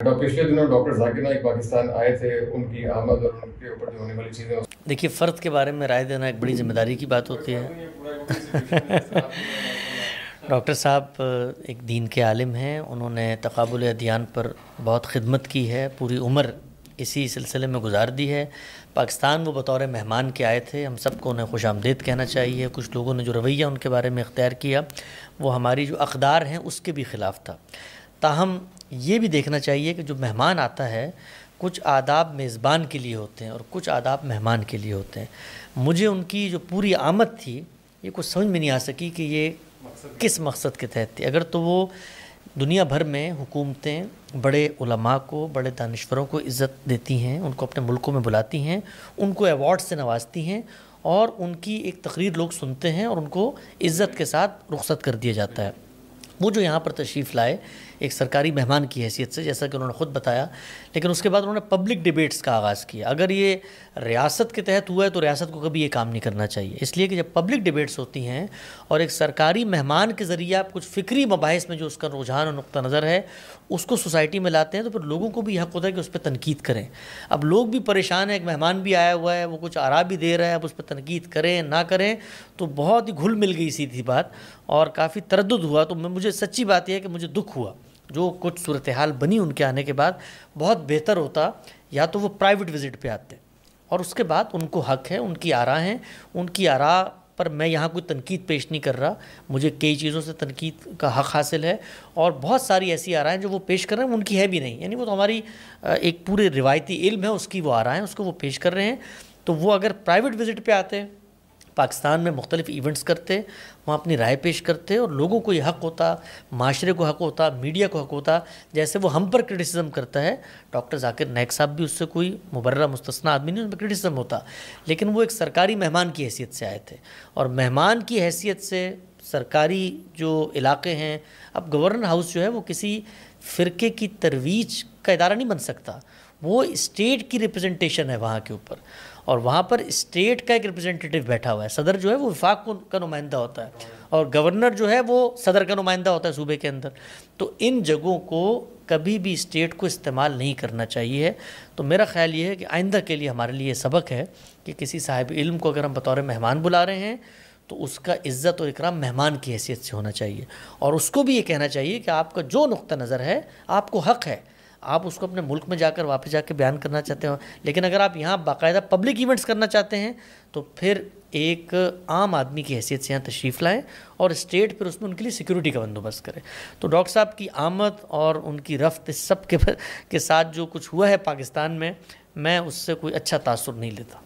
पिछले दिनों डॉक्टर जाकिर नाइक पाकिस्तान आए थे, उनकी आमद और उनके ऊपर जो होने वाली चीज़ें। देखिए, फ़र्द के बारे में राय देना एक बड़ी ज़िम्मेदारी की बात होती है। डॉक्टर साहब एक दीन के आलिम हैं, उन्होंने तक़ाबुल अदियान पर बहुत ख़िदमत की है, पूरी उम्र इसी सिलसिले में गुजार दी है। पाकिस्तान वो बतौर मेहमान के आए थे, हम सबको उन्हें खुशामदीद कहना चाहिए। कुछ लोगों ने जो रवैया उनके बारे में इख्तियार किया वो हमारी जो अक़दार हैं उसके भी ख़िलाफ़ था। ताहम ये भी देखना चाहिए कि जो मेहमान आता है कुछ आदाब मेज़बान के लिए होते हैं और कुछ आदाब मेहमान के लिए होते हैं। मुझे उनकी जो पूरी आमद थी ये कुछ समझ में नहीं आ सकी कि ये किस मकसद के तहत थी। अगर तो वो दुनिया भर में हुकूमतें बड़े उलमा को, बड़े दानिश्वरों को इज़्ज़त देती हैं, उनको अपने मुल्कों में बुलाती हैं, उनको अवार्ड से नवाजती हैं और उनकी एक तकरीर लोग सुनते हैं और उनको इज़्ज़त के साथ रुखसत कर दिया जाता है। वो जो यहाँ पर तशरीफ़ लाए एक सरकारी मेहमान की हैसियत से, जैसा कि उन्होंने ख़ुद बताया, लेकिन उसके बाद उन्होंने पब्लिक डिबेट्स का आगाज़ किया। अगर ये रियासत के तहत हुआ है तो रियासत को कभी ये काम नहीं करना चाहिए, इसलिए कि जब पब्लिक डिबेट्स होती हैं और एक सरकारी मेहमान के ज़रिए आप कुछ फ़िक्री मबाहिस में जो उसका रुझान और नुक्ता नज़र है उसको सोसाइटी में लाते हैं तो फिर लोगों को भी हक़ होता है कि उस पर तनकीद करें। अब लोग भी परेशान हैं, एक मेहमान भी आया हुआ है, वो कुछ आरा भी दे रहा है, अब उस पर तनकीद करें ना करें तो बहुत ही घुल मिल गई सीधी बात और काफ़ी तरद्दुद हुआ। तो मुझे सच्ची बात यह है कि मुझे दुख हुआ जो कुछ सूरत हाल बनी उनके आने के बाद। बहुत बेहतर होता या तो वो प्राइवेट विज़िट पे आते और उसके बाद उनको हक़ है, उनकी आरा हैं, उनकी आरा पर मैं यहाँ कोई तनकीद पेश नहीं कर रहा। मुझे कई चीज़ों से तनकीद का हक़ हासिल है और बहुत सारी ऐसी आराएँ जो वो पेश कर रहे हैं उनकी है भी नहीं, यानी वो तो हमारी एक पूरे रिवायती इल्म है उसकी वो आराएँ उसको वो पेश कर रहे हैं। तो वो अगर प्राइवेट विज़िट पे आते, पाकिस्तान में मुख्तलिफ़ इवेंट्स करते, वहाँ अपनी राय पेश करते और लोगों को ये हक़ होता, माशरे को हक़ होता, मीडिया को हक़ होता, जैसे वो हम पर क्रिटिसिज्म करता है। डॉक्टर जाकिर नाइक साहब भी उससे कोई मुबर्रा मुस्तस्ना आदमी नहीं, उन पर क्रिटिसिज्म होता, लेकिन वो एक सरकारी मेहमान की हैसियत से आए थे और मेहमान की हैसियत से सरकारी जो इलाक़े हैं, अब गवर्नर हाउस जो है वो किसी फ़िरके की तरवीज का इदारा नहीं बन सकता, वो स्टेट की रिप्रेजेंटेशन है वहाँ के ऊपर और वहाँ पर स्टेट का एक रिप्रेजेंटेटिव बैठा हुआ है। सदर जो है वो वफाक का नुमाइंदा होता है और गवर्नर जो है वो सदर का नुमाइंदा होता है सूबे के अंदर। तो इन जगहों को कभी भी स्टेट को इस्तेमाल नहीं करना चाहिए। तो मेरा ख़्याल ये है कि आइंदा के लिए हमारे लिए सबक है कि किसी साहिब इल्म को अगर हम बतौर मेहमान बुला रहे हैं तो उसका इज़्ज़त और इकराम मेहमान की हैसियत से होना चाहिए और उसको भी ये कहना चाहिए कि आपका जो नुक्ता नज़र है आपको हक़ है, आप उसको अपने मुल्क में जाकर वापस जाकर बयान करना चाहते हो, लेकिन अगर आप यहाँ बाकायदा पब्लिक इवेंट्स करना चाहते हैं तो फिर एक आम आदमी की हैसियत से यहाँ तशरीफ़ लाएँ और स्टेट फिर उसमें उनके लिए सिक्योरिटी का बंदोबस्त करे। तो डॉक्टर साहब की आमद और उनकी रफ्त इस सब के साथ जो कुछ हुआ है पाकिस्तान में, मैं उससे कोई अच्छा तासुर नहीं लेता।